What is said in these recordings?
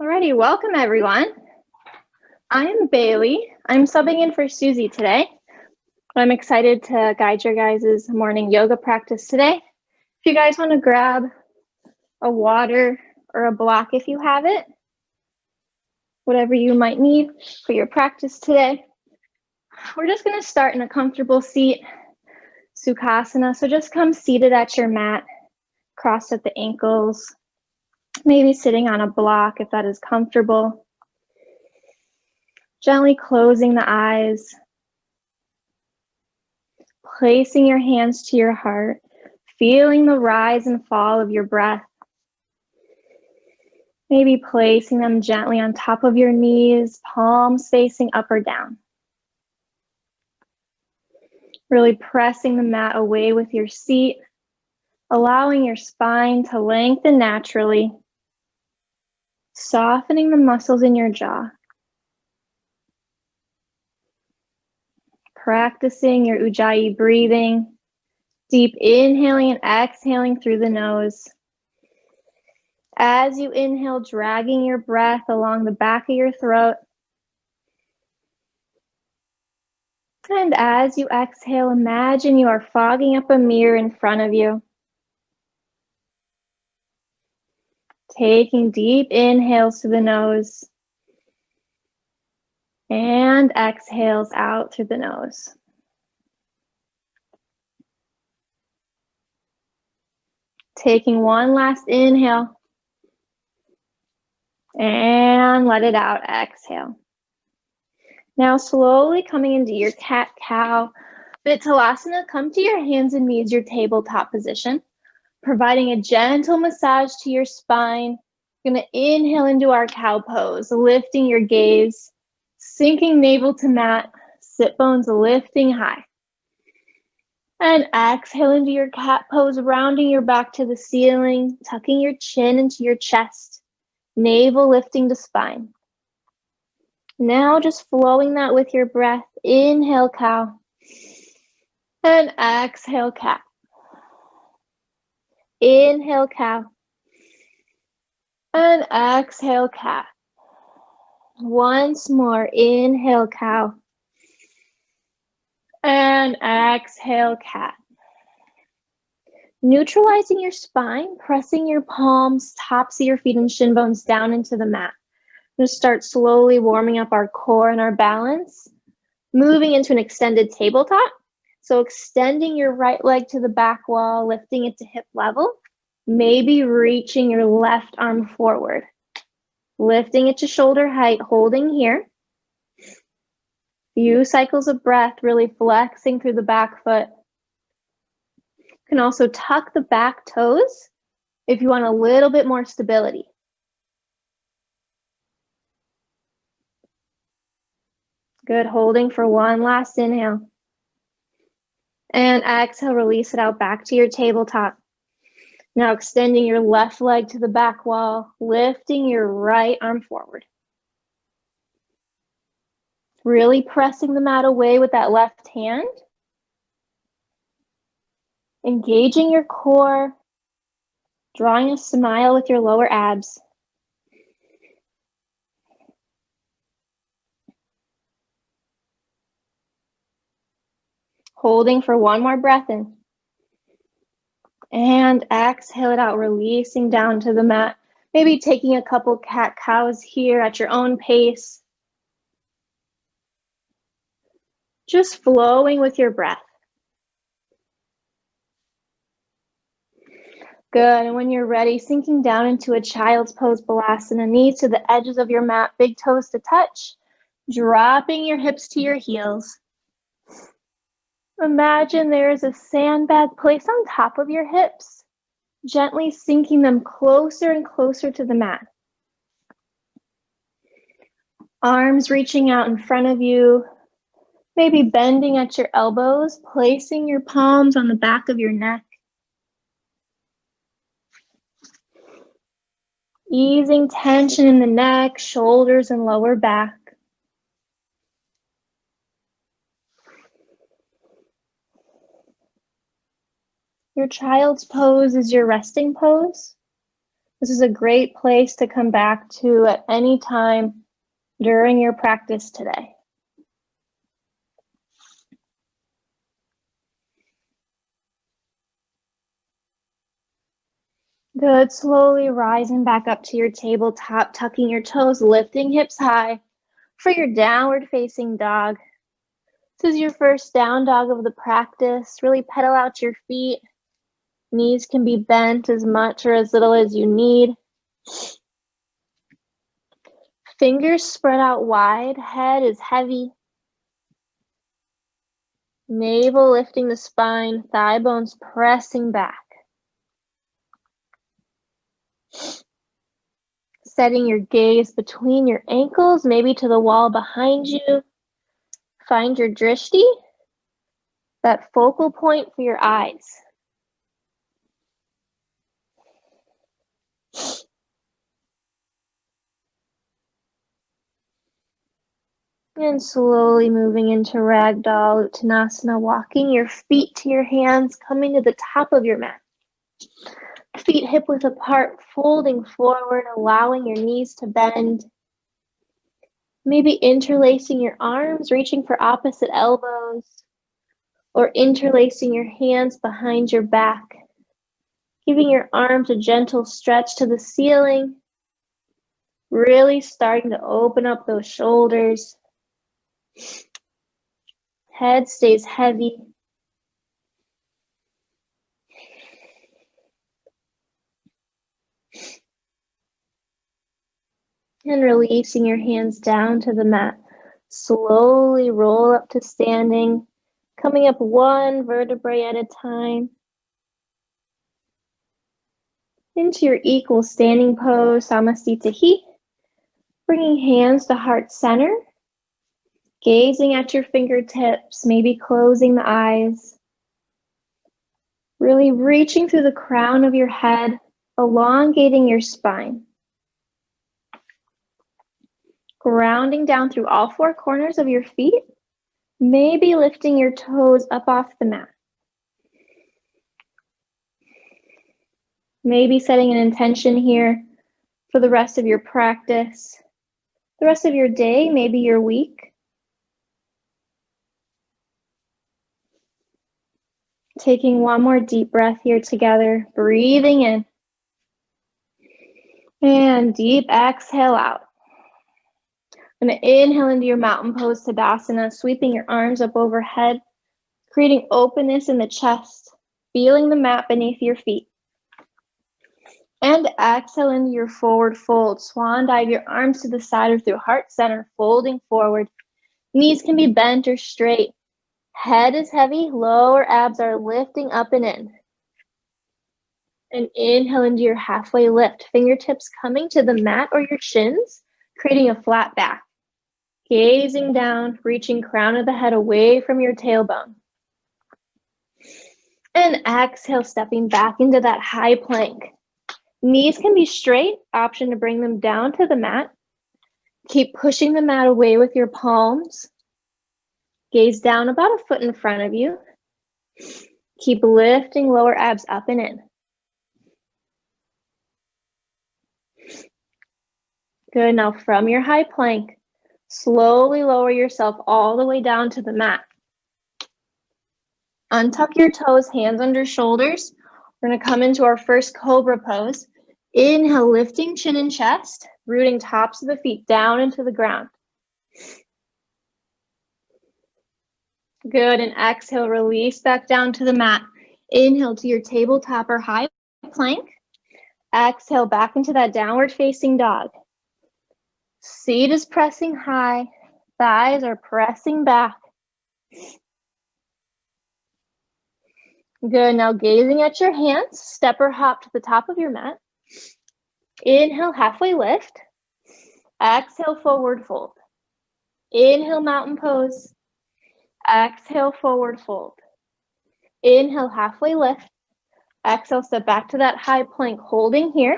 Alrighty, welcome everyone. I am Baylee. I'm subbing in for Susie today. I'm excited to guide your guys' morning yoga practice today. If you guys want to grab a water or a block if you have it, whatever you might need for your practice today. We're just going to start in a comfortable seat, Sukhasana. So just come seated at your mat, crossed at the ankles, maybe sitting on a block if that is comfortable. Gently closing the eyes, placing your hands to your heart, feeling the rise and fall of your breath. Maybe placing them gently on top of your knees, palms facing up or down. Really pressing the mat away with your seat, allowing your spine to lengthen naturally, softening the muscles in your jaw. Practicing your Ujjayi breathing, deep inhaling and exhaling through the nose. As you inhale, dragging your breath along the back of your throat. And as you exhale, imagine you are fogging up a mirror in front of you. Taking deep inhales through the nose and exhales out through the nose. Taking one last inhale and let it out, exhale. Now slowly coming into your cat-cow Vithalasana, come to your hands and knees, your tabletop position, providing a gentle massage to your spine. You're going to inhale into our cow pose, lifting your gaze, sinking navel to mat, sit bones lifting high. And exhale into your cat pose, rounding your back to the ceiling, tucking your chin into your chest, navel lifting to spine. Now just flowing that with your breath. Inhale, cow. And exhale, cat. Inhale, cow. And exhale, cat. Once more. Inhale, cow. And exhale, cat. Neutralizing your spine, pressing your palms, tops of your feet and shin bones down into the mat. Just start slowly warming up our core and our balance. Moving into an extended tabletop. So extending your right leg to the back wall, lifting it to hip level. Maybe reaching your left arm forward. Lifting it to shoulder height, holding here. Few cycles of breath, really flexing through the back foot. You can also tuck the back toes if you want a little bit more stability. Good, holding for one last inhale. And exhale, release it out back to your tabletop. Now extending your left leg to the back wall, lifting your right arm forward. Really pressing the mat away with that left hand. Engaging your core, drawing a smile with your lower abs. Holding for one more breath in. And exhale it out, releasing down to the mat. Maybe taking a couple cat-cows here at your own pace. Just flowing with your breath. Good, and when you're ready, sinking down into a child's pose balasana, knees to the edges of your mat, big toes to touch, dropping your hips to your heels. Imagine there is a sandbag placed on top of your hips, gently sinking them closer and closer to the mat. Arms reaching out in front of you, maybe bending at your elbows, placing your palms on the back of your neck. Easing tension in the neck, shoulders, and lower back. Your child's pose is your resting pose. This is a great place to come back to at any time during your practice today. Good, slowly rising back up to your tabletop, tucking your toes, lifting hips high for your downward facing dog. This is your first down dog of the practice. Really pedal out your feet. Knees can be bent as much or as little as you need. Fingers spread out wide, head is heavy. Navel lifting the spine, thigh bones pressing back. Setting your gaze between your ankles, maybe to the wall behind you. Find your drishti, that focal point for your eyes. And slowly moving into Ragdoll Tanasana, walking your feet to your hands, coming to the top of your mat. Feet hip width apart, folding forward, allowing your knees to bend. Maybe interlacing your arms, reaching for opposite elbows, or interlacing your hands behind your back. Giving your arms a gentle stretch to the ceiling. Really starting to open up those shoulders. Head stays heavy. And releasing your hands down to the mat. Slowly roll up to standing, coming up one vertebrae at a time. Into your equal standing pose, Samasthita. Bringing hands to heart center. Gazing at your fingertips, maybe closing the eyes. Really reaching through the crown of your head, elongating your spine. Grounding down through all four corners of your feet, maybe lifting your toes up off the mat. Maybe setting an intention here for the rest of your practice, the rest of your day, maybe your week. Taking one more deep breath here together, breathing in. And deep exhale out. I'm going to inhale into your mountain pose Tadasana, sweeping your arms up overhead, creating openness in the chest, feeling the mat beneath your feet. And exhale into your forward fold. Swan dive your arms to the side or through heart center, folding forward. Knees can be bent or straight. Head is heavy, lower abs are lifting up and in. And inhale into your halfway lift. Fingertips coming to the mat or your shins, creating a flat back. Gazing down, reaching crown of the head away from your tailbone. And exhale, stepping back into that high plank. Knees can be straight, option to bring them down to the mat. Keep pushing the mat away with your palms. Gaze down about a foot in front of you. Keep lifting lower abs up and in. Good, now from your high plank, slowly lower yourself all the way down to the mat. Untuck your toes, hands under shoulders. We're gonna come into our first Cobra Pose. Inhale, lifting chin and chest, rooting tops of the feet down into the ground. Good, and exhale, release back down to the mat. Inhale to your tabletop or high plank. Exhale, back into that downward facing dog. Seat is pressing high, thighs are pressing back. Good, now gazing at your hands, step or hop to the top of your mat. Inhale, halfway lift. Exhale, forward fold. Inhale, mountain pose. Exhale, forward fold. Inhale, halfway lift. Exhale, step back to that high plank, holding here.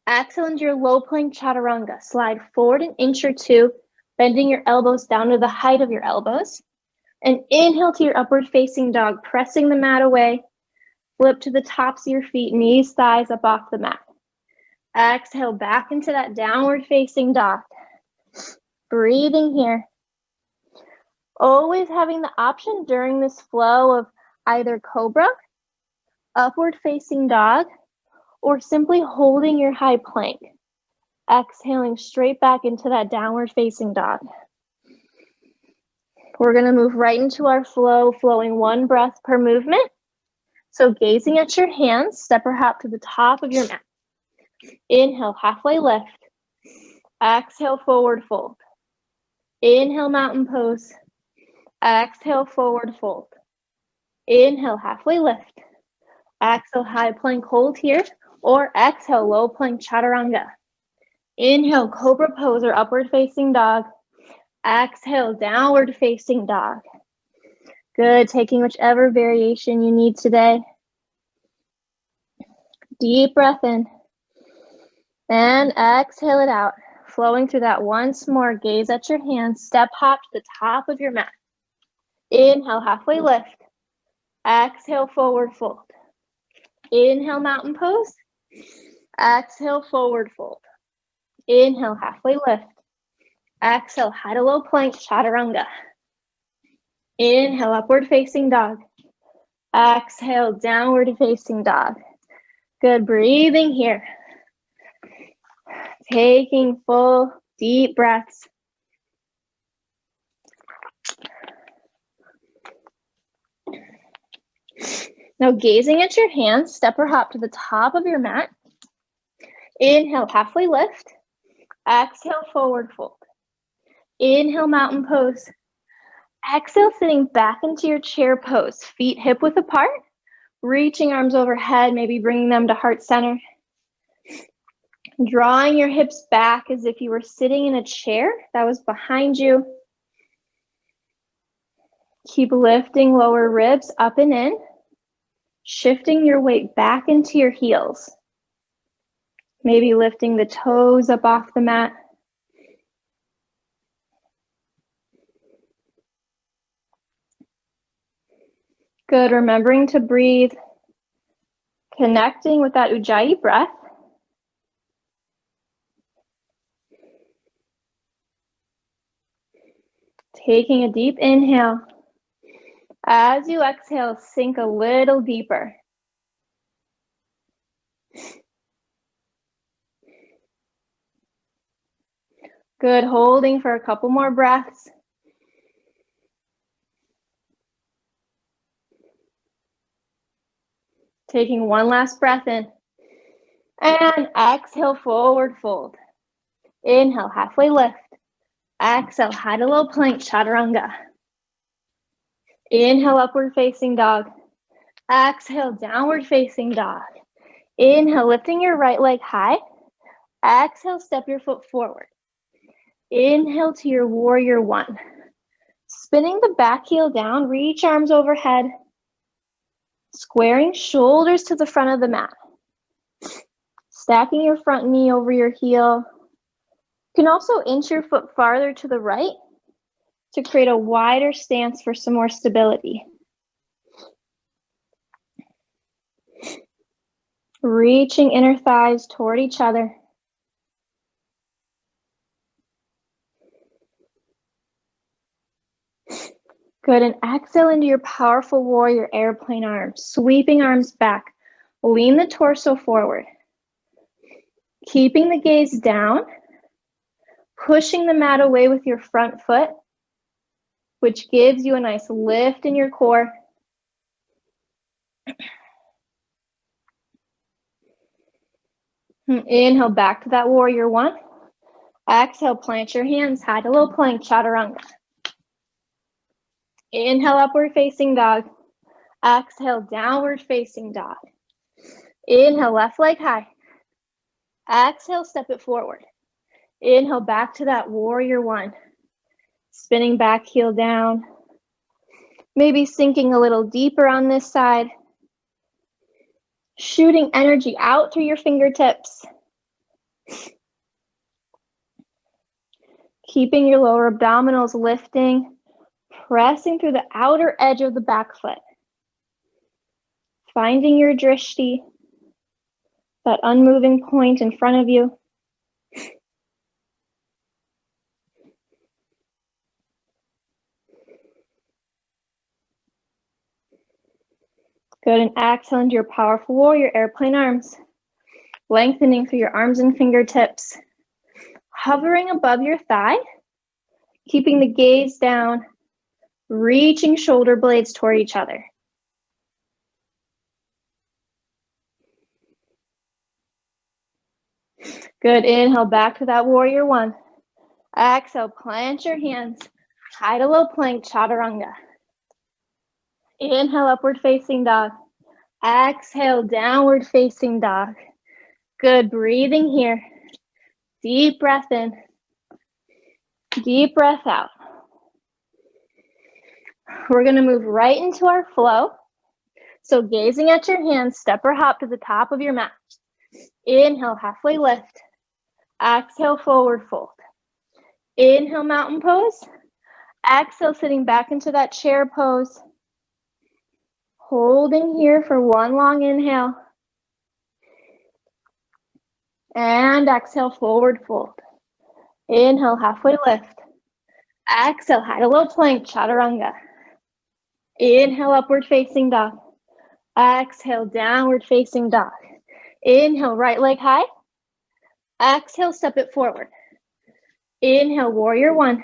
Exhale into your low plank chaturanga. Slide forward an inch or two, bending your elbows down to the height of your elbows. And inhale to your upward facing dog, pressing the mat away. Flip to the tops of your feet, knees, thighs up off the mat. Exhale back into that downward facing dog. Breathing here. Always having the option during this flow of either cobra, upward facing dog, or simply holding your high plank. Exhaling straight back into that downward facing dog. We're going to move right into our flow, flowing one breath per movement. So gazing at your hands, step or hop to the top of your mat. Inhale, halfway lift. Exhale, forward fold. Inhale, mountain pose. Exhale, forward fold. Inhale, halfway lift. Exhale, high plank hold here, or exhale, low plank chaturanga. Inhale, cobra pose or upward facing dog. Exhale, downward facing dog. Good, taking whichever variation you need today. Deep breath in. And exhale it out. Flowing through that once more. Gaze at your hands. Step hop to the top of your mat. Inhale, halfway lift. Exhale, forward fold. Inhale, mountain pose. Exhale, forward fold. Inhale, halfway lift. Exhale, high to low plank, chaturanga. Inhale, upward facing dog. Exhale, downward facing dog. Good, breathing here. Taking full, deep breaths. Now gazing at your hands, step or hop to the top of your mat. Inhale, halfway lift. Exhale, forward fold. Inhale, mountain pose. Exhale, sitting back into your chair pose. Feet hip width apart. Reaching arms overhead, maybe bringing them to heart center. Drawing your hips back as if you were sitting in a chair that was behind you. Keep lifting lower ribs up and in. Shifting your weight back into your heels. Maybe lifting the toes up off the mat. Good, remembering to breathe. Connecting with that Ujjayi breath. Taking a deep inhale. As you exhale, sink a little deeper. Good, holding for a couple more breaths. Taking one last breath in. And exhale, forward fold. Inhale, halfway lift. Exhale, high to low plank, chaturanga. Inhale, upward facing dog. Exhale, downward facing dog. Inhale, lifting your right leg high. Exhale, step your foot forward. Inhale to your warrior one. Spinning the back heel down, reach arms overhead. Squaring shoulders to the front of the mat. Stacking your front knee over your heel. You can also inch your foot farther to the right to create a wider stance for some more stability. Reaching inner thighs toward each other. Good, and exhale into your powerful warrior airplane arms. Sweeping arms back. Lean the torso forward. Keeping the gaze down. Pushing the mat away with your front foot, which gives you a nice lift in your core. Inhale back to that warrior one. Exhale, plant your hands, high to low plank, chaturanga. Inhale, upward facing dog. Exhale, downward facing dog. Inhale, left leg high. Exhale, step it forward. Inhale, back to that warrior one. Spinning back heel down. Maybe sinking a little deeper on this side. Shooting energy out through your fingertips. Keeping your lower abdominals lifting. Pressing through the outer edge of the back foot. Finding your drishti. that unmoving point in front of you. Good, and exhale into your powerful warrior airplane arms. Lengthening through your arms and fingertips. Hovering above your thigh. Keeping the gaze down. Reaching shoulder blades toward each other. Good, inhale back to that warrior one. Exhale, plant your hands. High to low plank, chaturanga. Inhale, upward facing dog. Exhale, downward facing dog. Good, breathing here. Deep breath in. Deep breath out. We're gonna move right into our flow. So gazing at your hands, step or hop to the top of your mat. Inhale, halfway lift. Exhale, forward fold. Inhale, mountain pose. Exhale, sitting back into that chair pose. Holding here for one long inhale. And exhale, forward fold. Inhale, halfway lift. Exhale, high to low plank, chaturanga. Inhale, upward facing dog. Exhale, downward facing dog. Inhale, right leg high. Exhale, step it forward. Inhale, warrior one.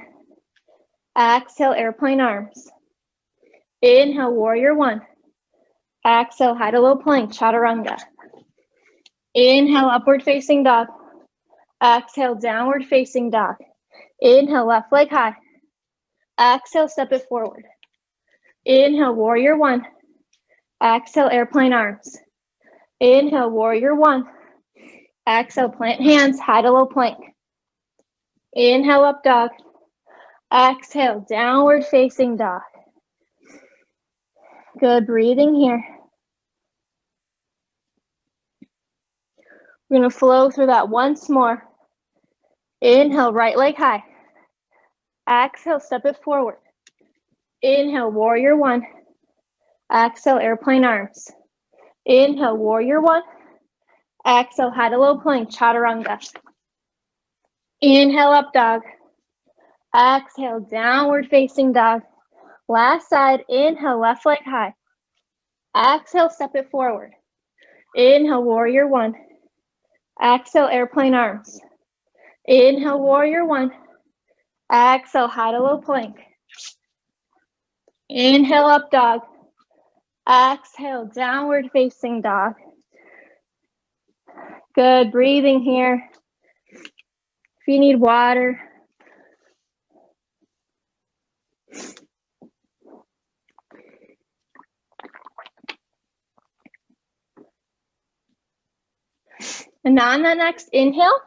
Exhale, airplane arms. Inhale, warrior one. Exhale, high to low plank, chaturanga. Inhale, upward facing dog. Exhale, downward facing dog. Inhale, left leg high. Exhale, step it forward. Inhale, warrior one. Exhale, airplane arms. Inhale, warrior one. Exhale, plant hands, high to low plank. Inhale, up dog. Exhale, downward facing dog. Good, breathing here. We're gonna flow through that once more. Inhale, right leg high. Exhale, step it forward. Inhale, warrior one. Exhale, airplane arms. Inhale, warrior one. Exhale, high to low plank, chaturanga. Inhale, up dog. Exhale, downward facing dog. Last side, inhale, left leg high. Exhale, step it forward. Inhale, warrior one. Exhale, airplane arms. Inhale, warrior one. Exhale, high to low plank. Inhale, up dog. Exhale, downward facing dog. Good, breathing here. If you need water. And now on that next inhale,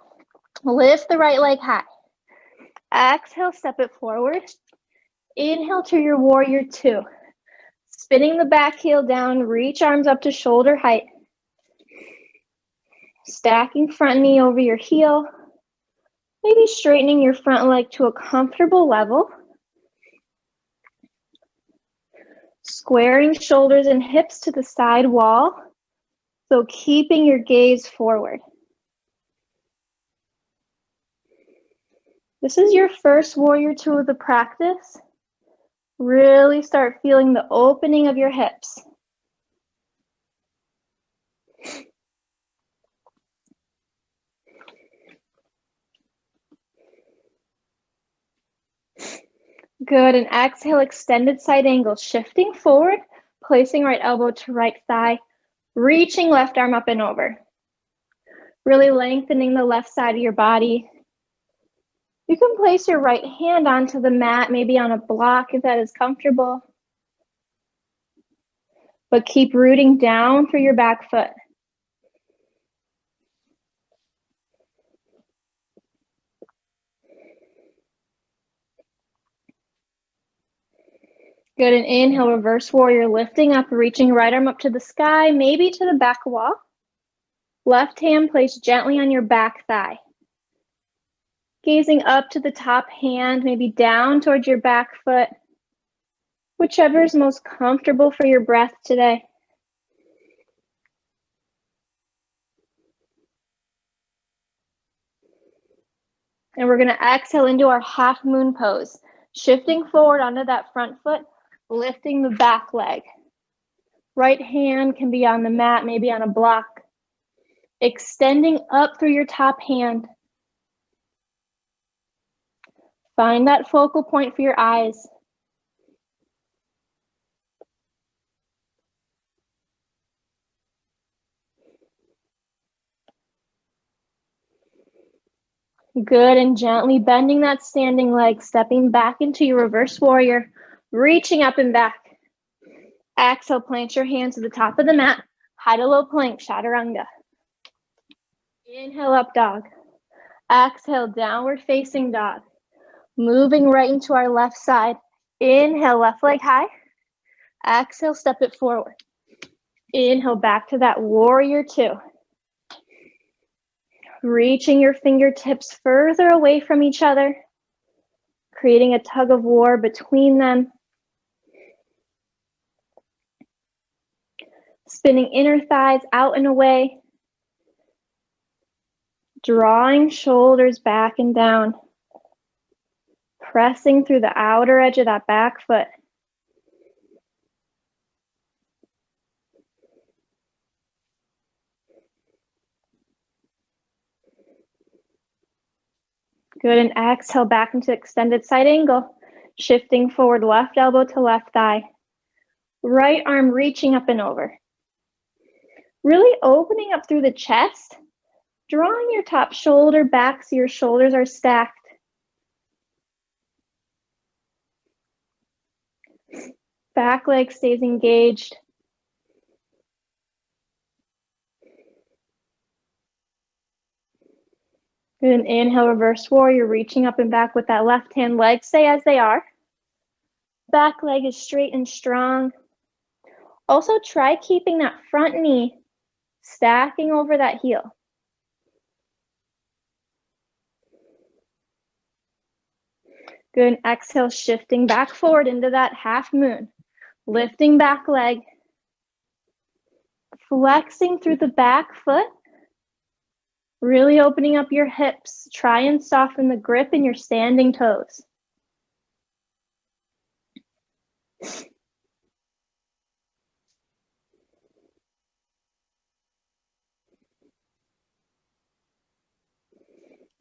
lift the right leg high. Exhale, step it forward. Inhale to your warrior two. Spinning the back heel down, reach arms up to shoulder height. Stacking front knee over your heel. Maybe straightening your front leg to a comfortable level. Squaring shoulders and hips to the side wall. So keeping your gaze forward. This is your first warrior two of the practice. Really start feeling the opening of your hips. Good, and exhale, extended side angle, shifting forward, placing right elbow to right thigh, reaching left arm up and over. Really lengthening the left side of your body. You can place your right hand onto the mat, maybe on a block if that is comfortable. But keep rooting down through your back foot. Good, and inhale, reverse warrior, lifting up, reaching right arm up to the sky, maybe to the back wall. Left hand placed gently on your back thigh. Gazing up to the top hand, maybe down towards your back foot. Whichever is most comfortable for your breath today. And we're going to exhale into our half moon pose, shifting forward onto that front foot, lifting the back leg. Right hand can be on the mat, maybe on a block. Extending up through your top hand. Find that focal point for your eyes. Good, and gently bending that standing leg, stepping back into your reverse warrior, reaching up and back. Exhale, plant your hands to the top of the mat, high to low plank, chaturanga. Inhale, up dog. Exhale, downward facing dog. Moving right into our left side. Inhale, left leg high. Exhale, step it forward. Inhale, back to that warrior two. Reaching your fingertips further away from each other, creating a tug of war between them. Spinning inner thighs out and away. Drawing shoulders back and down. Pressing through the outer edge of that back foot. Good, and exhale back into extended side angle. Shifting forward, left elbow to left thigh. Right arm reaching up and over. Really opening up through the chest. Drawing your top shoulder back so your shoulders are stacked. Back leg stays engaged. Good, and inhale, reverse warrior, reaching up and back with that left hand. Legs stay as they are. Back leg is straight and strong. Also try keeping that front knee stacking over that heel. Good, and exhale, shifting back forward into that half moon. Lifting back leg. Flexing through the back foot. Really opening up your hips. Try and soften the grip in your standing toes.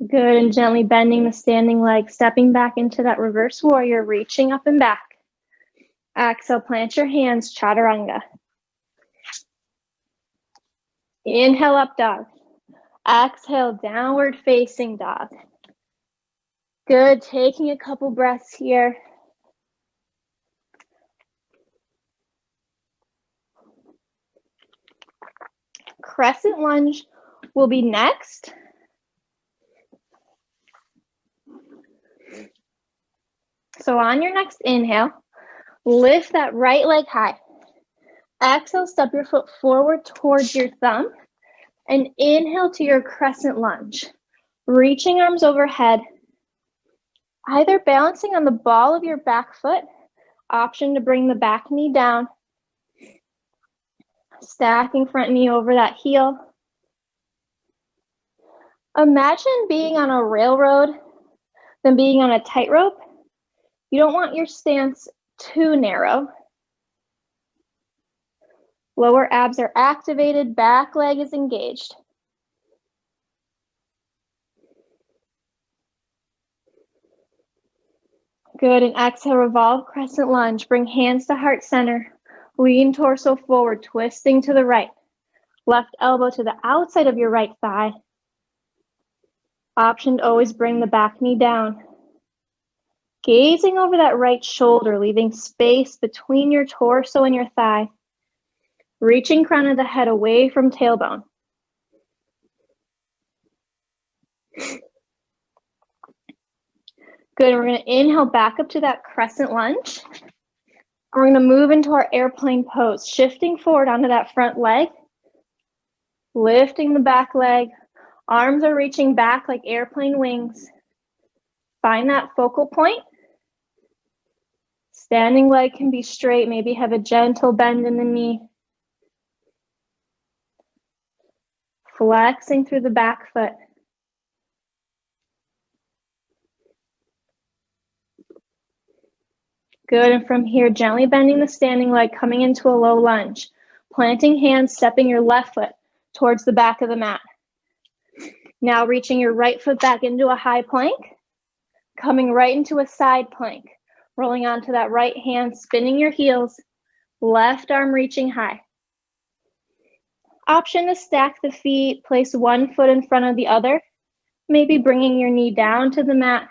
Good, and gently bending the standing leg, stepping back into that reverse warrior, reaching up and back. Exhale, plant your hands, chaturanga. Inhale, up dog. Exhale, downward facing dog. Good, taking a couple breaths here. Crescent lunge will be next. So on your next inhale, lift that right leg high. Exhale, step your foot forward towards your thumb. And inhale to your crescent lunge. Reaching arms overhead. Either balancing on the ball of your back foot, option to bring the back knee down. Stacking front knee over that heel. Imagine being on a railroad than being on a tightrope. You don't want your stance too narrow. Lower abs are activated, back leg is engaged. Good, and exhale, revolve, crescent lunge. Bring hands to heart center. Lean torso forward, twisting to the right. Left elbow to the outside of your right thigh. Option to always bring the back knee down. Gazing over that right shoulder, leaving space between your torso and your thigh. Reaching crown of the head away from tailbone. Good, we're gonna inhale back up to that crescent lunge. We're gonna move into our airplane pose, shifting forward onto that front leg. Lifting the back leg. Arms are reaching back like airplane wings. Find that focal point. Standing leg can be straight, maybe have a gentle bend in the knee. Flexing through the back foot. Good, and from here, gently bending the standing leg, coming into a low lunge. Planting hands, stepping your left foot towards the back of the mat. Now reaching your right foot back into a high plank, coming right into a side plank. Rolling onto that right hand, spinning your heels, left arm reaching high. Option to stack the feet, place one foot in front of the other, maybe bringing your knee down to the mat.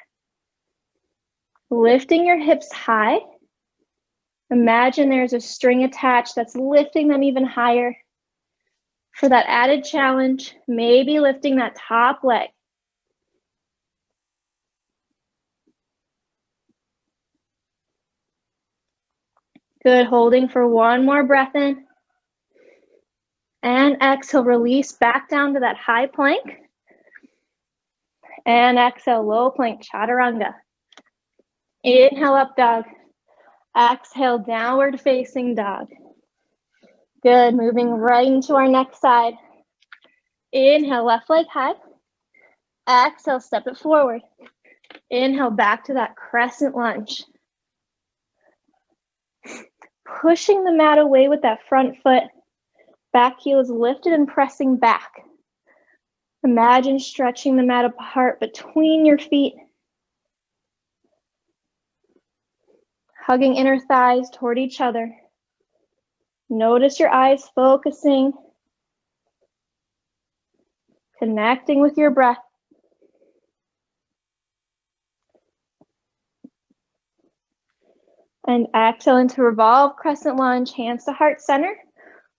Lifting your hips high. Imagine there's a string attached that's lifting them even higher. For that added challenge, maybe lifting that top leg. Good, holding for one more breath in. And exhale, release back down to that high plank. And exhale, low plank, chaturanga. Inhale, up dog. Exhale, downward facing dog. Good, moving right into our next side. Inhale, left leg high. Exhale, step it forward. Inhale, back to that crescent lunge. Pushing the mat away with that front foot. Back heel is lifted and pressing back. Imagine stretching the mat apart between your feet. Hugging inner thighs toward each other. Notice your eyes focusing. Connecting with your breath. And exhale into revolve, crescent lunge, hands to heart center.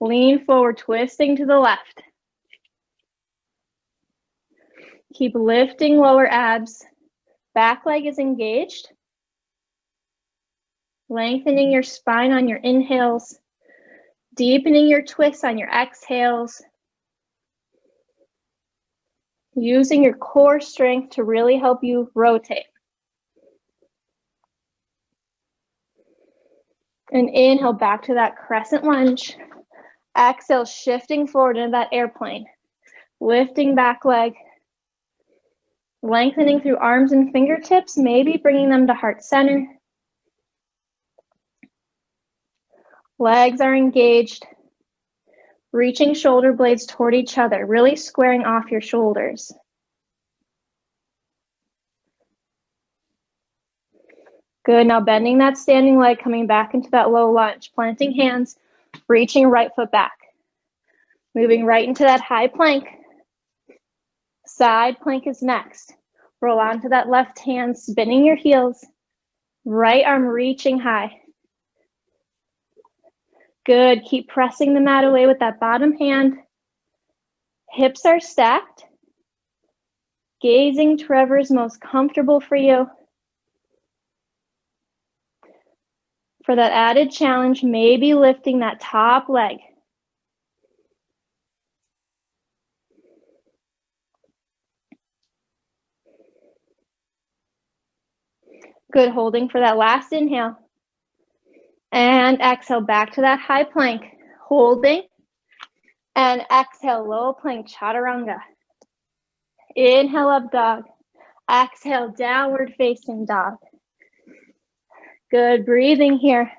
Lean forward, twisting to the left. Keep lifting lower abs. Back leg is engaged. Lengthening your spine on your inhales. Deepening your twists on your exhales. Using your core strength to really help you rotate. And inhale back to that crescent lunge. Exhale, shifting forward into that airplane. Lifting back leg. Lengthening through arms and fingertips, maybe bringing them to heart center. Legs are engaged. Reaching shoulder blades toward each other, really squaring off your shoulders. Good, now bending that standing leg, coming back into that low lunge, planting hands, reaching right foot back. Moving right into that high plank. Side plank is next. Roll onto that left hand, spinning your heels. Right arm reaching high. Good, keep pressing the mat away with that bottom hand. Hips are stacked. Gazing to wherever's most comfortable for you. For that added challenge, maybe lifting that top leg. Good, holding for that last inhale. And exhale back to that high plank. Holding. And exhale, low plank, chaturanga. Inhale, up dog. Exhale, downward facing dog. Good, breathing here.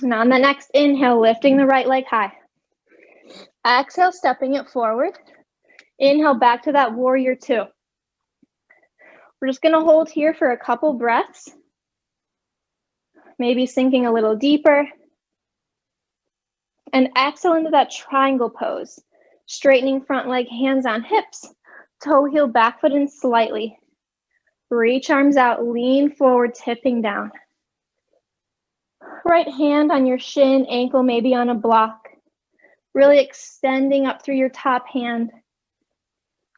And on the next inhale, lifting the right leg high. Exhale, stepping it forward. Inhale back to that warrior two. We're just gonna hold here for a couple breaths. Maybe sinking a little deeper. And exhale into that triangle pose. Straightening front leg, hands on hips. Toe heel, back foot in slightly. Reach arms out, lean forward, tipping down. Right hand on your shin, ankle maybe on a block. Really extending up through your top hand.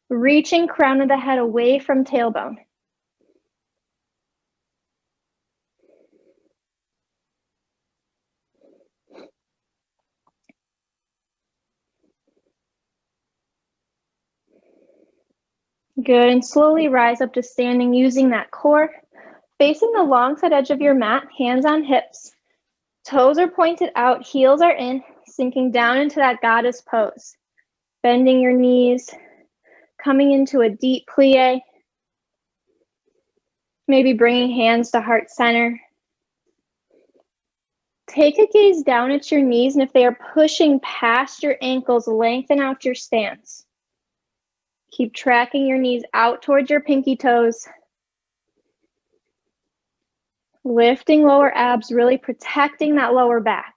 Reaching crown of the head away from tailbone. Good, and slowly rise up to standing using that core. Facing the long side edge of your mat, hands on hips. Toes are pointed out, heels are in, sinking down into that goddess pose. Bending your knees, Coming into a deep plie. Maybe bringing hands to heart center. Take a gaze down at your knees, and if they are pushing past your ankles, lengthen out your stance. Keep tracking your knees out towards your pinky toes. Lifting lower abs, really protecting that lower back.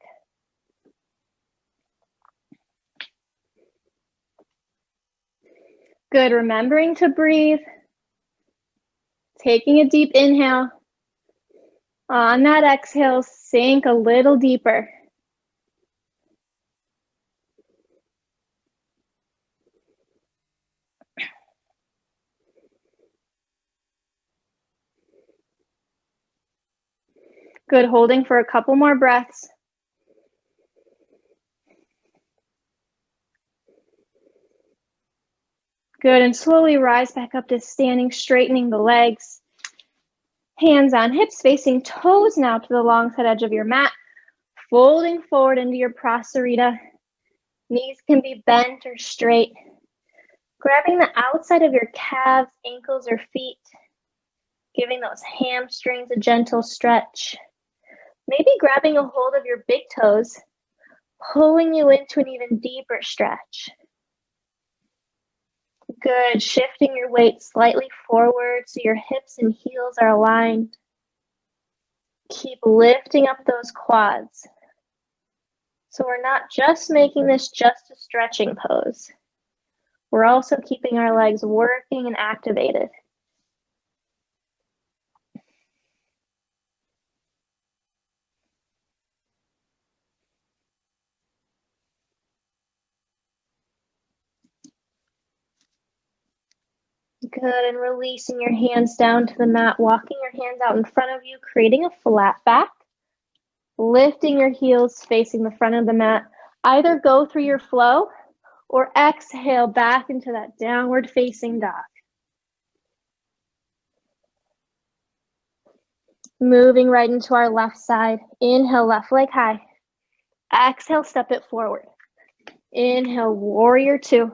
Good, remembering to breathe. Taking a deep inhale. On that exhale, sink a little deeper. Good, holding for a couple more breaths. Good, and slowly rise back up to standing, straightening the legs. Hands on hips, facing toes now to the long side edge of your mat. Folding forward into your prasarita. Knees can be bent or straight. Grabbing the outside of your calves, ankles, or feet. Giving those hamstrings a gentle stretch. Maybe grabbing a hold of your big toes, pulling you into an even deeper stretch. Good, shifting your weight slightly forward so your hips and heels are aligned. Keep lifting up those quads. So we're not just making this just a stretching pose. We're also keeping our legs working and activated. Good, and releasing your hands down to the mat, walking your hands out in front of you, creating a flat back. Lifting your heels facing the front of the mat. Either go through your flow or exhale back into that downward facing dog. Moving right into our left side. Inhale, left leg high. Exhale, step it forward. Inhale, warrior two.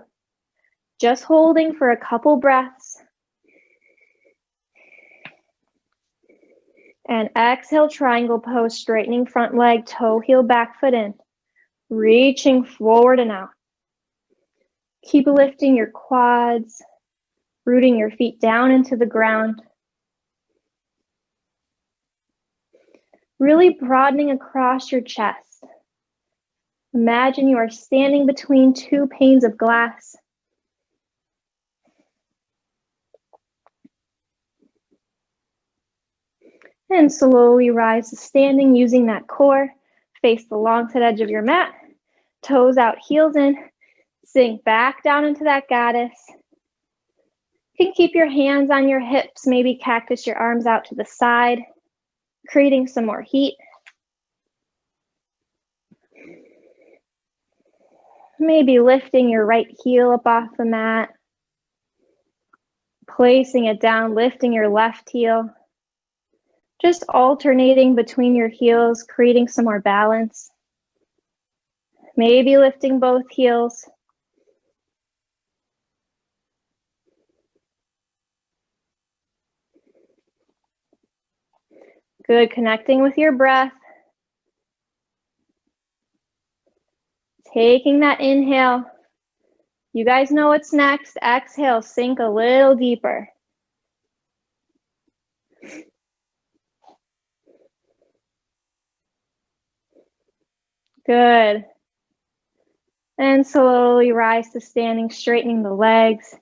Just holding for a couple breaths. And exhale, triangle pose, straightening front leg, toe, heel, back foot in. Reaching forward and out. Keep lifting your quads, rooting your feet down into the ground. Really broadening across your chest. Imagine you are standing between two panes of glass. And slowly rise to standing using that core. Face the long side edge of your mat. Toes out, heels in. Sink back down into that goddess. You can keep your hands on your hips, maybe cactus your arms out to the side, creating some more heat. Maybe lifting your right heel up off the mat. Placing it down, lifting your left heel. Just alternating between your heels, creating some more balance. Maybe lifting both heels. Good, connecting with your breath. Taking that inhale. You guys know what's next. Exhale, sink a little deeper. Good. And slowly rise to standing, straightening the legs,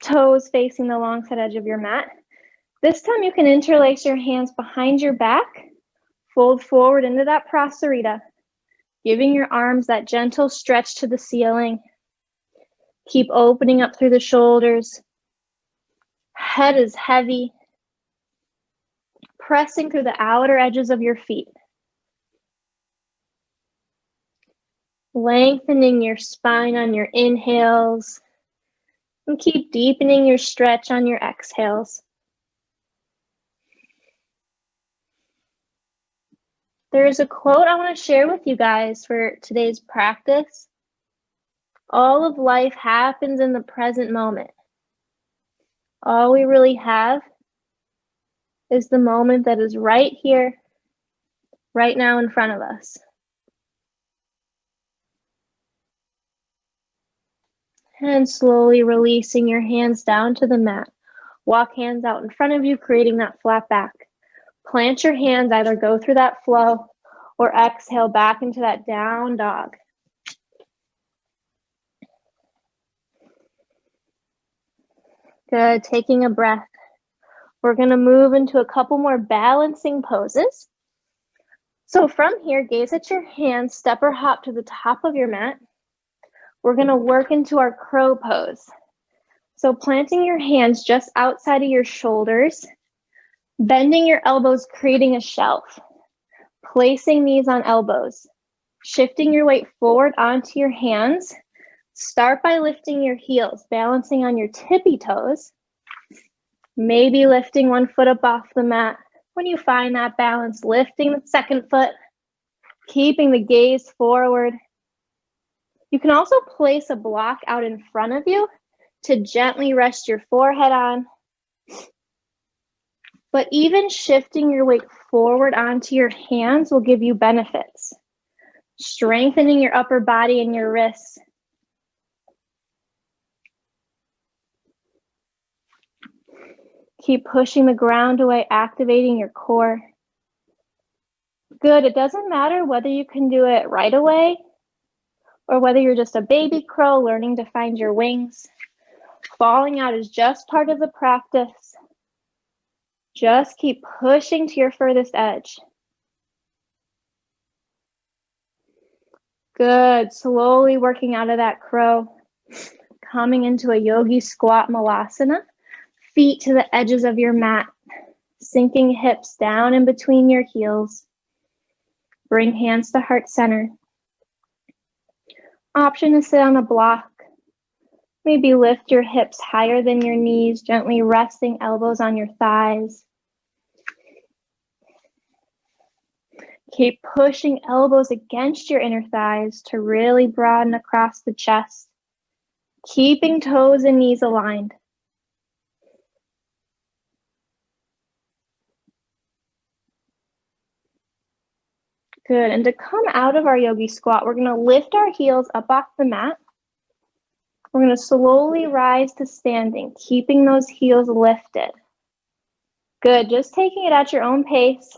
toes facing the long side edge of your mat. This time you can interlace your hands behind your back, fold forward into that prasarita, giving your arms that gentle stretch to the ceiling. Keep opening up through the shoulders. Head is heavy. Pressing through the outer edges of your feet. Lengthening your spine on your inhales. And keep deepening your stretch on your exhales. There's a quote I want to share with you guys for today's practice. All of life happens in the present moment. All we really have is the moment that is right here, right now in front of us. And slowly releasing your hands down to the mat. Walk hands out in front of you, creating that flat back. Plant your hands, either go through that flow or exhale back into that down dog. Good, taking a breath. We're gonna move into a couple more balancing poses. So from here, gaze at your hands, step or hop to the top of your mat. We're gonna work into our crow pose. So planting your hands just outside of your shoulders, bending your elbows, creating a shelf, placing knees on elbows, shifting your weight forward onto your hands. Start by lifting your heels, balancing on your tippy toes, maybe lifting one foot up off the mat. When you find that balance, lifting the second foot, keeping the gaze forward. You can also place a block out in front of you to gently rest your forehead on. But even shifting your weight forward onto your hands will give you benefits. Strengthening your upper body and your wrists. Keep pushing the ground away, activating your core. Good, it doesn't matter whether you can do it right away or whether you're just a baby crow learning to find your wings. Falling out is just part of the practice. Just keep pushing to your furthest edge. Good, slowly working out of that crow. Coming into a Yogi Squat Malasana. Feet to the edges of your mat. Sinking hips down in between your heels. Bring hands to heart center. Option to sit on a block. Maybe lift your hips higher than your knees, gently resting elbows on your thighs. Keep pushing elbows against your inner thighs to really broaden across the chest. Keeping toes and knees aligned. Good, and to come out of our Yogi Squat, we're gonna lift our heels up off the mat. We're gonna slowly rise to standing, keeping those heels lifted. Good, just taking it at your own pace.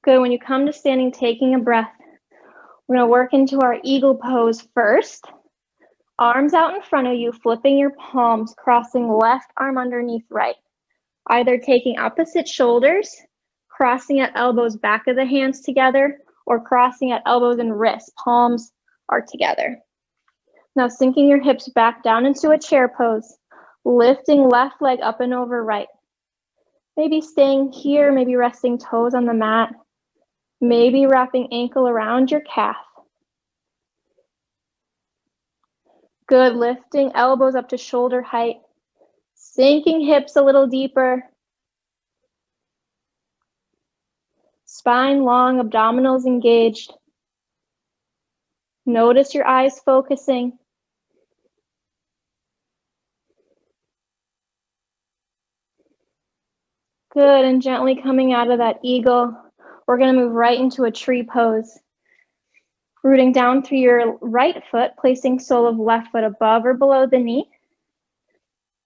Good, when you come to standing, taking a breath. We're gonna work into our eagle pose first. Arms out in front of you, flipping your palms, crossing left arm underneath right. Either taking opposite shoulders, crossing at elbows, back of the hands together, or crossing at elbows and wrists, palms are together. Now sinking your hips back down into a chair pose, lifting left leg up and over right. Maybe staying here, maybe resting toes on the mat, maybe wrapping ankle around your calf. Good, lifting elbows up to shoulder height, sinking hips a little deeper. Spine long, abdominals engaged. Notice your eyes focusing. Good, and gently coming out of that eagle, we're gonna move right into a tree pose. Rooting down through your right foot, placing sole of left foot above or below the knee.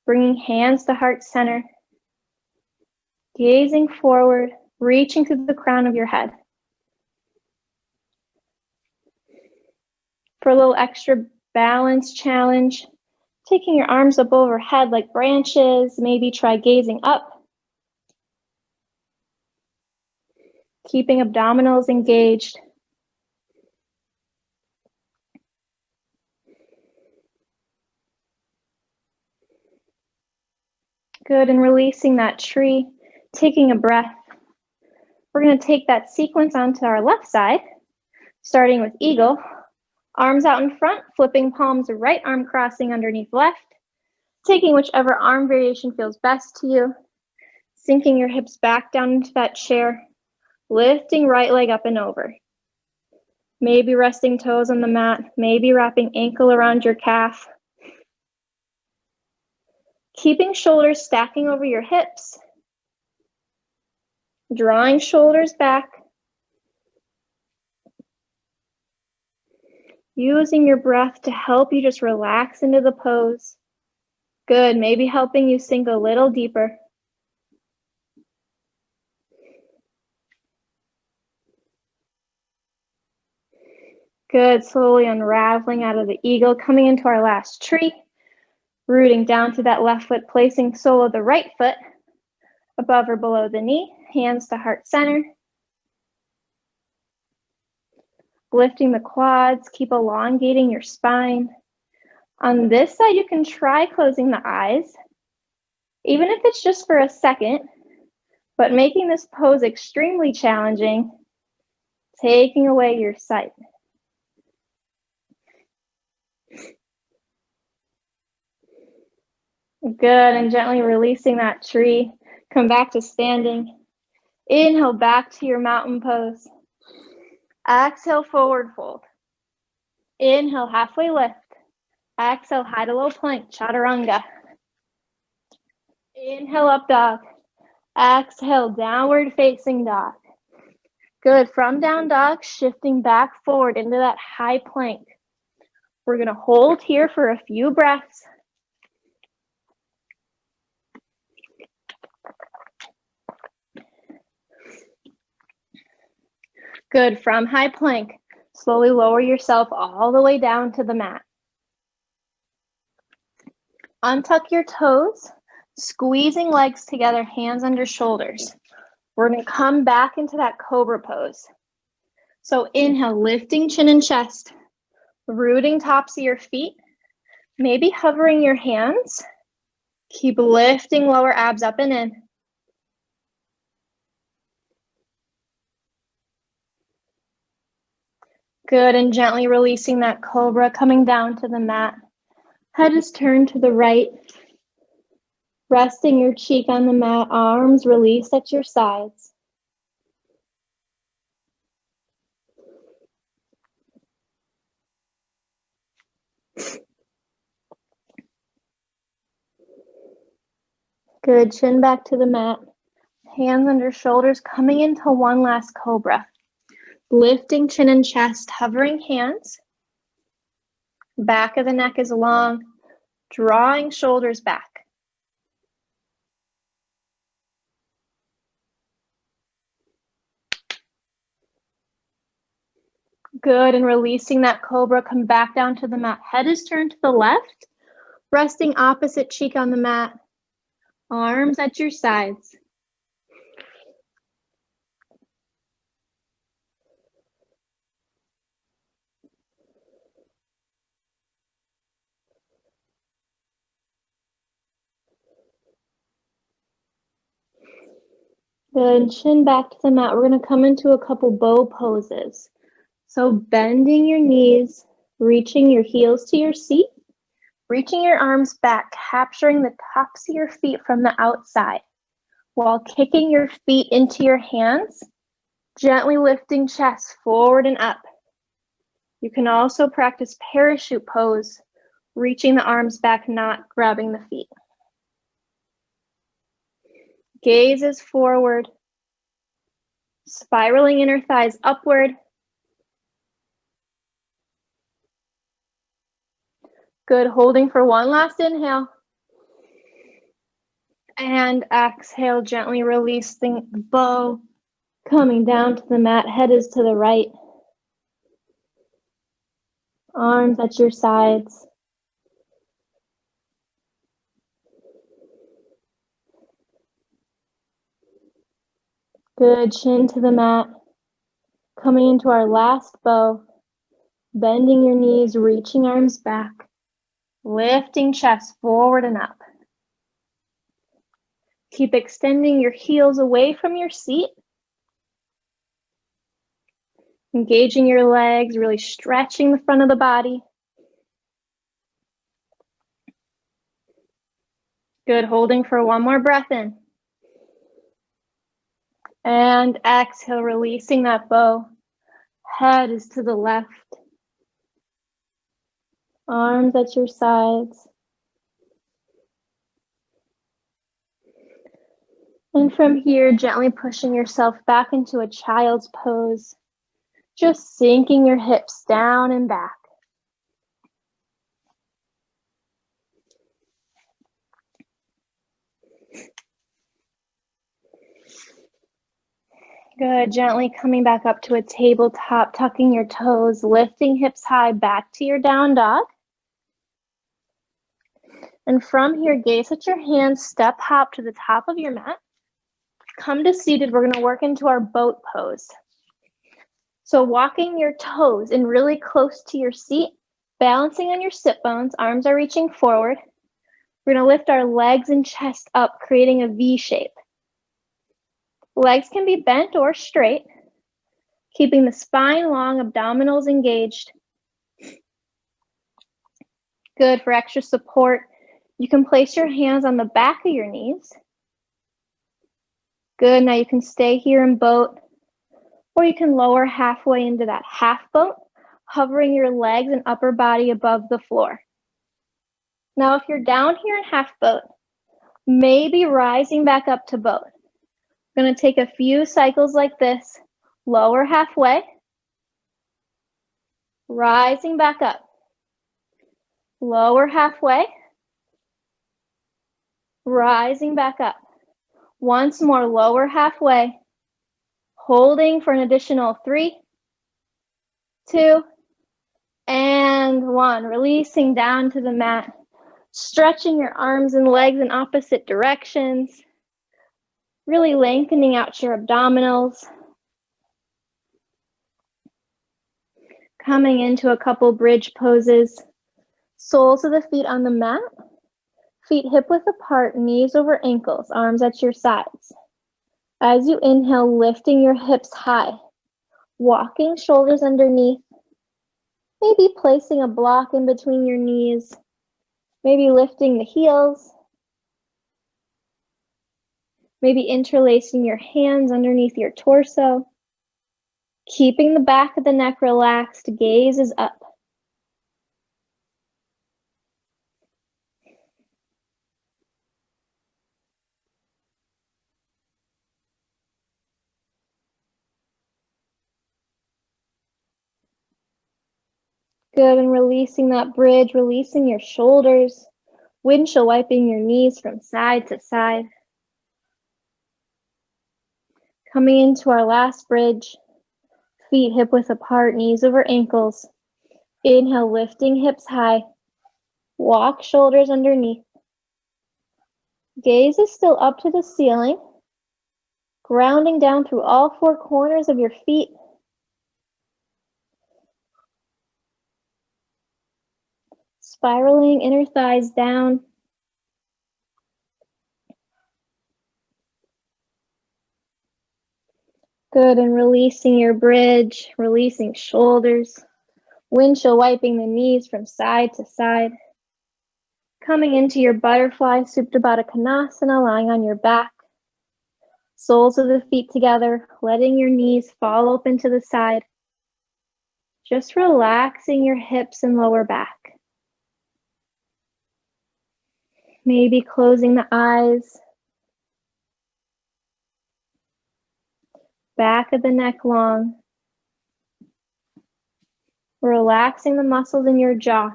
Bringing hands to heart center. Gazing forward, reaching to the crown of your head. For a little extra balance challenge, taking your arms up overhead like branches, maybe try gazing up. Keeping abdominals engaged. Good, and releasing that tree, taking a breath. We're gonna take that sequence onto our left side, starting with eagle. Arms out in front, flipping palms, right arm crossing underneath left, taking whichever arm variation feels best to you, sinking your hips back down into that chair, lifting right leg up and over. Maybe resting toes on the mat, maybe wrapping ankle around your calf. Keeping shoulders stacking over your hips. Drawing shoulders back. Using your breath to help you just relax into the pose. Good, maybe helping you sink a little deeper. Good, slowly unraveling out of the eagle, coming into our last tree. Rooting down to that left foot, placing sole of the right foot above or below the knee, hands to heart center. Lifting the quads, keep elongating your spine. On this side, you can try closing the eyes, even if it's just for a second, but making this pose extremely challenging, taking away your sight. Good, and gently releasing that tree. Come back to standing. Inhale back to your mountain pose. Exhale, forward fold. Inhale, halfway lift. Exhale, high to low plank, chaturanga. Inhale, up dog. Exhale, downward facing dog. Good, from down dog, shifting back forward into that high plank. We're gonna hold here for a few breaths. Good, from high plank, slowly lower yourself all the way down to the mat. Untuck your toes, squeezing legs together, hands under shoulders. We're gonna come back into that Cobra Pose. So inhale, lifting chin and chest, rooting tops of your feet, maybe hovering your hands. Keep lifting lower abs up and in. Good, and gently releasing that cobra, coming down to the mat. Head is turned to the right. Resting your cheek on the mat, arms released at your sides. Good, chin back to the mat. Hands under shoulders, coming into one last cobra. Lifting chin and chest, hovering hands. Back of the neck is long, drawing shoulders back. Good, and releasing that cobra, come back down to the mat. Head is turned to the left, resting opposite cheek on the mat. Arms at your sides. Good, chin back to the mat. We're gonna come into a couple bow poses. So bending your knees, reaching your heels to your seat, reaching your arms back, capturing the tops of your feet from the outside, while kicking your feet into your hands, gently lifting chest forward and up. You can also practice parachute pose, reaching the arms back, not grabbing the feet. Gaze is forward, spiraling inner thighs upward. Good, holding for one last inhale. And exhale, gently releasing the bow, coming down to the mat, head is to the right. Arms at your sides. Good, chin to the mat. Coming into our last bow, bending your knees, reaching arms back, lifting chest forward and up. Keep extending your heels away from your seat. Engaging your legs, really stretching the front of the body. Good, holding for one more breath in. And exhale, releasing that bow. Head is to the left. Arms at your sides. And from here, gently pushing yourself back into a child's pose, just sinking your hips down and back. Good, gently coming back up to a tabletop, tucking your toes, lifting hips high back to your down dog. And from here, gaze at your hands, step hop to the top of your mat. Come to seated, we're gonna work into our boat pose. So walking your toes in really close to your seat, balancing on your sit bones, arms are reaching forward. We're gonna lift our legs and chest up, creating a V shape. Legs can be bent or straight, keeping the spine long, abdominals engaged. Good. For extra support, you can place your hands on the back of your knees. Good. Now you can stay here in boat, or you can lower halfway into that half boat, hovering your legs and upper body above the floor. Now, if you're down here in half boat, maybe rising back up to boat. I'm going to take a few cycles like this, lower halfway, rising back up, lower halfway, rising back up. Once more, lower halfway, holding for an additional 3, 2, and 1. Releasing down to the mat, stretching your arms and legs in opposite directions, really lengthening out your abdominals. Coming into a couple bridge poses. Soles of the feet on the mat. Feet hip width apart, knees over ankles, arms at your sides. As you inhale, lifting your hips high. Walking shoulders underneath. Maybe placing a block in between your knees. Maybe lifting the heels. Maybe interlacing your hands underneath your torso. Keeping the back of the neck relaxed, gaze is up. Good, and releasing that bridge, releasing your shoulders, windshield wiping your knees from side to side. Coming into our last bridge, feet hip width apart, knees over ankles. Inhale, lifting hips high. Walk shoulders underneath. Gaze is still up to the ceiling, grounding down through all 4 corners of your feet. Spiraling inner thighs down. Good, and releasing your bridge, releasing shoulders, windshield wiping the knees from side to side. Coming into your butterfly, Supta Baddha Konasana, lying on your back. Soles of the feet together, letting your knees fall open to the side. Just relaxing your hips and lower back. Maybe closing the eyes. Back of the neck long. Relaxing the muscles in your jaw.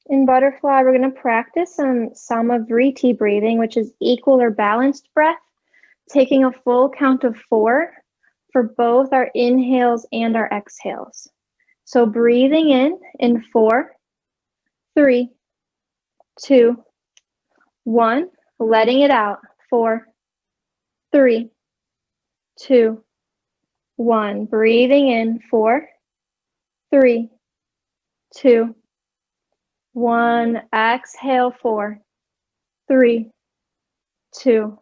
In butterfly, we're going to practice some Samavriti breathing, which is equal or balanced breath, taking a full count of 4 for both our inhales and our exhales. So breathing in 4, 3, 2, 1, letting it out, 4, 3, 2, 1. Breathing in, 4, 3, 2, 1. Exhale, 4, 3, 2,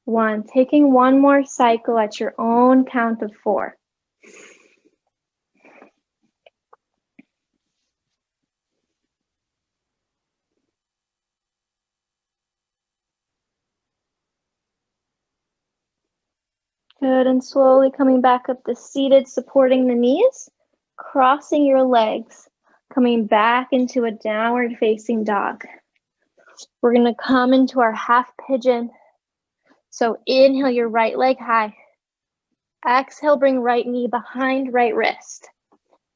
1. Taking one more cycle at your own count of 4. Good, and slowly coming back up to seated, supporting the knees, crossing your legs, coming back into a downward facing dog. We're going to come into our half pigeon. So inhale your right leg high. Exhale, bring right knee behind right wrist.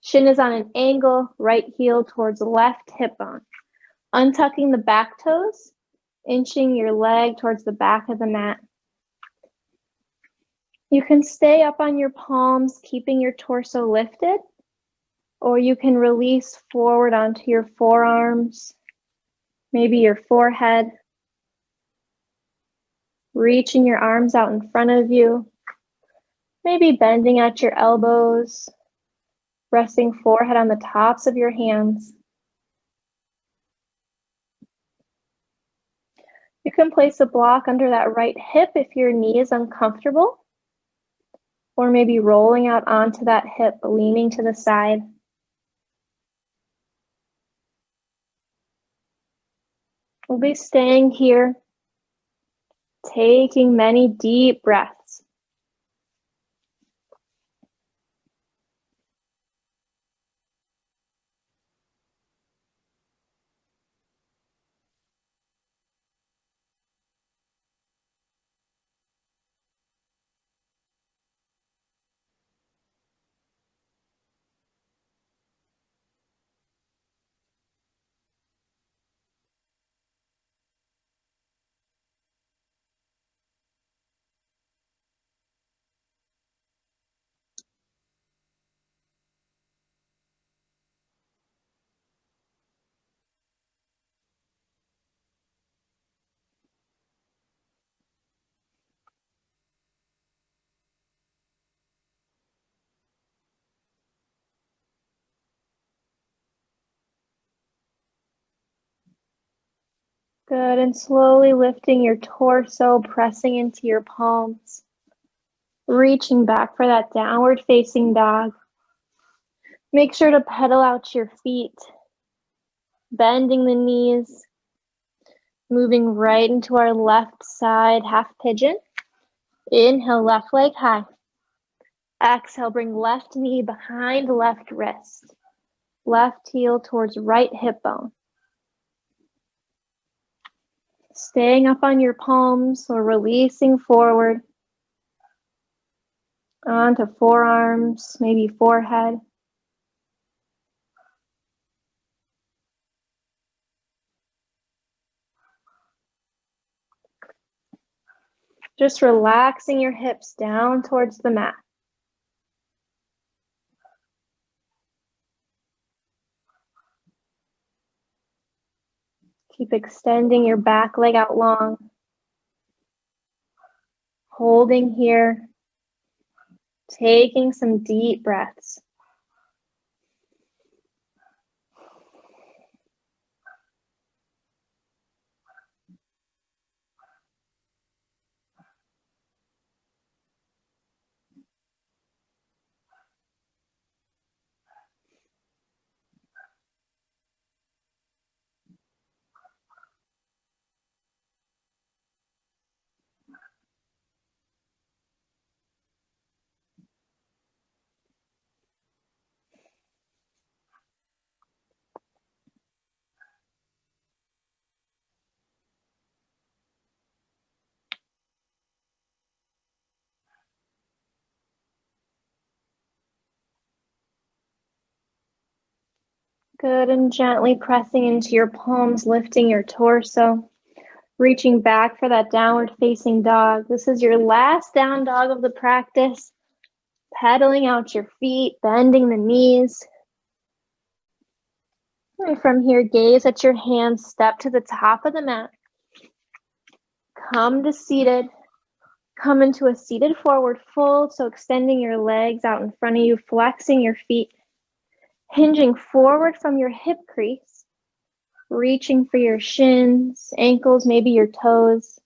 Shin is on an angle, right heel towards left hip bone. Untucking the back toes, inching your leg towards the back of the mat. You can stay up on your palms, keeping your torso lifted, or you can release forward onto your forearms, maybe your forehead, reaching your arms out in front of you, maybe bending at your elbows, resting forehead on the tops of your hands. You can place a block under that right hip if your knee is uncomfortable, or maybe rolling out onto that hip, leaning to the side. We'll be staying here, taking many deep breaths. Good, and slowly lifting your torso, pressing into your palms, reaching back for that downward facing dog. Make sure to pedal out your feet, bending the knees, moving right into our left side half pigeon. Inhale, left leg high. Exhale, bring left knee behind left wrist. Left heel towards right hip bone. Staying up on your palms or releasing forward onto forearms, maybe forehead. Just relaxing your hips down towards the mat. Keep extending your back leg out long. Holding here. Taking some deep breaths. Good, and gently pressing into your palms, lifting your torso, reaching back for that downward facing dog. This is your last down dog of the practice. Pedaling out your feet, bending the knees. And from here, gaze at your hands, step to the top of the mat. Come to seated. Come into a seated forward fold, so extending your legs out in front of you, flexing your feet. Hinging forward from your hip crease, reaching for your shins, ankles, maybe your toes.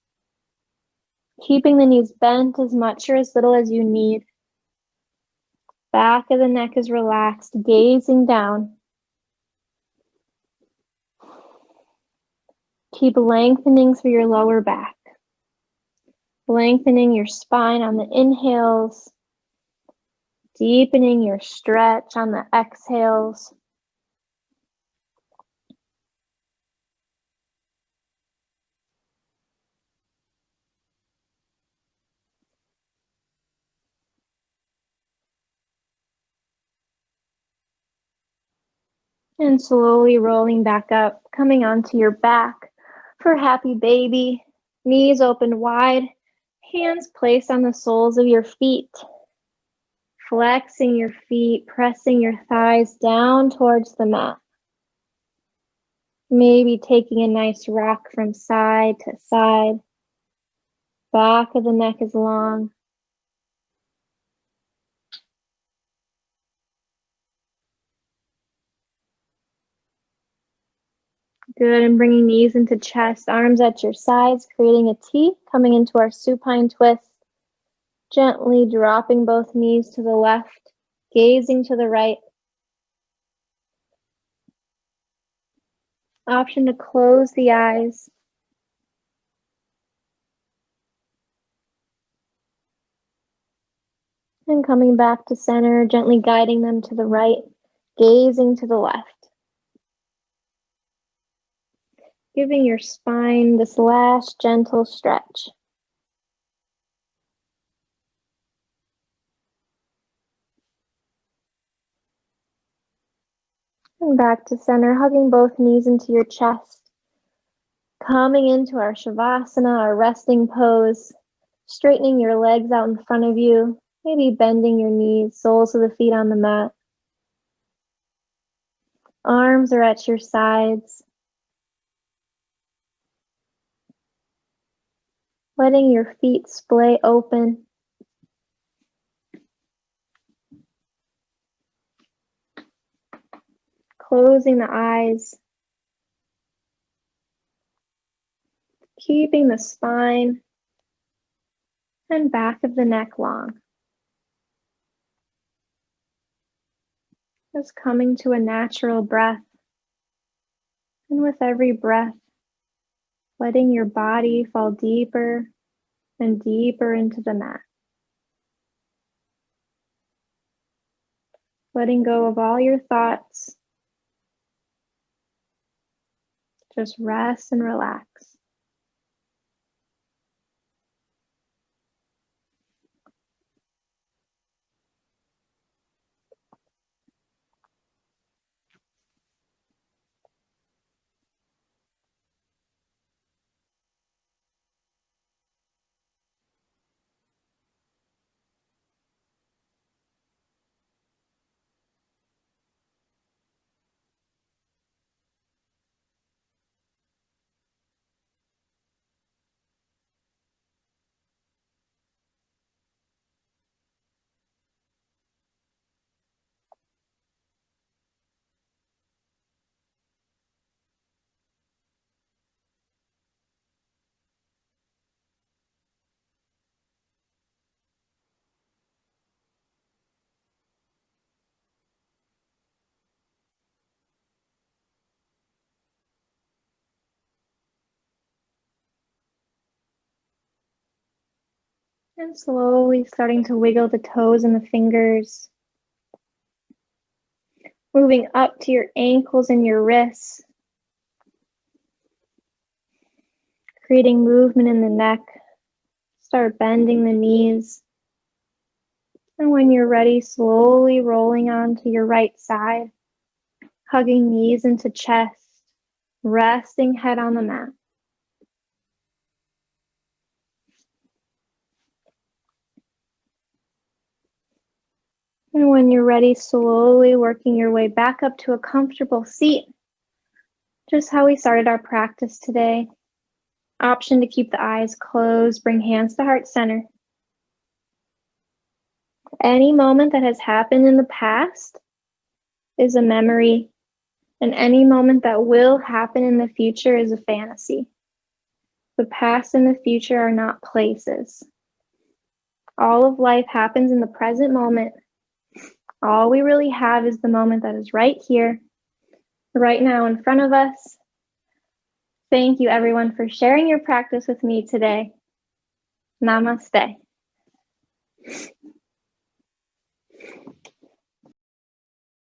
Keeping the knees bent as much or as little as you need. Back of the neck is relaxed, gazing down. Keep lengthening through your lower back. Lengthening your spine on the inhales. Deepening your stretch on the exhales. And slowly rolling back up, coming onto your back for happy baby. Knees open wide, hands placed on the soles of your feet. Flexing your feet, pressing your thighs down towards the mat. Maybe taking a nice rock from side to side. Back of the neck is long. Good, and bringing knees into chest, arms at your sides, creating a T, coming into our supine twist. Gently dropping both knees to the left, gazing to the right. Option to close the eyes. And coming back to center, gently guiding them to the right, gazing to the left. Giving your spine this last gentle stretch. And back to center, hugging both knees into your chest. Coming into our Shavasana, our resting pose. Straightening your legs out in front of you. Maybe bending your knees, soles of the feet on the mat. Arms are at your sides. Letting your feet splay open. Closing the eyes. Keeping the spine and back of the neck long. Just coming to a natural breath. And with every breath, letting your body fall deeper and deeper into the mat. Letting go of all your thoughts. Just rest and relax. And slowly starting to wiggle the toes and the fingers. Moving up to your ankles and your wrists. Creating movement in the neck. Start bending the knees. And when you're ready, slowly rolling onto your right side. Hugging knees into chest. Resting head on the mat. And when you're ready, slowly working your way back up to a comfortable seat. Just how we started our practice today. Option to keep the eyes closed, bring hands to heart center. Any moment that has happened in the past is a memory, and any moment that will happen in the future is a fantasy. The past and the future are not places. All of life happens in the present moment. All we really have is the moment that is right here, right now in front of us. Thank you, everyone, for sharing your practice with me today. Namaste.